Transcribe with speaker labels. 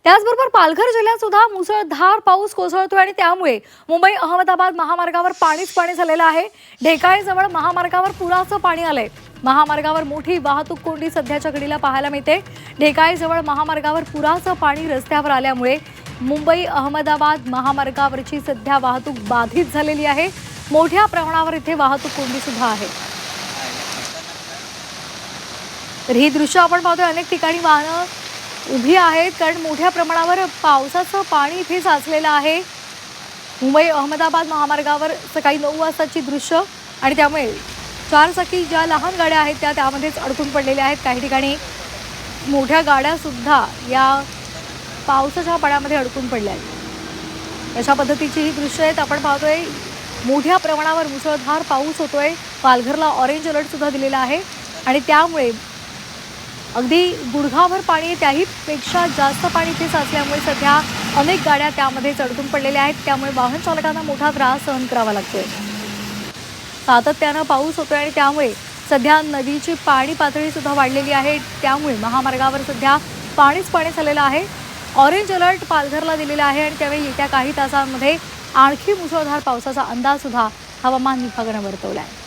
Speaker 1: त्याचबरोबर पालघर जिल्ह्यात सुद्धा मुसळधार पाऊस कोसळतोय आणि त्यामुळे मुंबई अहमदाबाद महामार्गावर पाणीच पाणी झालेलं आहे। ढेकाळजवळ महामार्गावर पुराचं पाणी आलंय। महामार्गावर मोठी वाहतूक कोंडी सध्याच्या घडीला पाहायला मिळते। ढेकाळजवळ महामार्गावर पुराचं पाणी रस्त्यावर आल्यामुळे मुंबई अहमदाबाद महामार्गावरची सध्या वाहतूक बाधित झालेली आहे। मोठ्या प्रमाणावर इथे वाहतूक कोंडी सुद्धा आहे। तर ही दृश्य आपण पाहतोय, अनेक ठिकाणी वाहनं उभी आहेत कारण मोठ्या प्रमाणावर पावसाचं पाणी इथे साचलेलं आहे। मुंबई अहमदाबाद महामार्गावर सकाळी 9 वाजताची दृश्य आणि त्यामुळे चारचाकी ज्या लहान गाड्या आहेत त्यामध्येच अडकून पडलेल्या आहेत। काही ठिकाणी मोठ्या गाड्या सुद्धा या पावसाच्या पाण्यामध्ये अडकून पडल्या आहेत। अशा पद्धतीची ही दृश्य आहेत आपण पाहतोय। मोठ्या प्रमाणावर मुसळधार पाऊस होतोय। पालघरला ऑरेंज अलर्ट सुद्धा दिलेला आहे आणि त्यामुळे अगदी गुडघाभर पाणी, त्याही पेक्षा जास्त पाणी इथे साचल्यामुळे सध्या अनेक गाड्या त्यामध्येच अडकून पडलेल्या आहेत। त्यामुळे वाहन चालकांना मोठा त्रास सहन करावा लागतोय। सातत्यानं पाऊस होतोय आणि त्यामुळे सध्या नदीची पाणी पातळी सुद्धा वाढलेली आहे। त्यामुळे महामार्गावर सध्या पाणीच पाणी झालेलं आहे। ऑरेंज अलर्ट पालघरला दिलेला आहे आणि त्यावेळी येत्या काही तासांमध्ये आणखी मुसळधार पावसाचा अंदाज सुद्धा हवामान विभागानं वर्तवला आहे।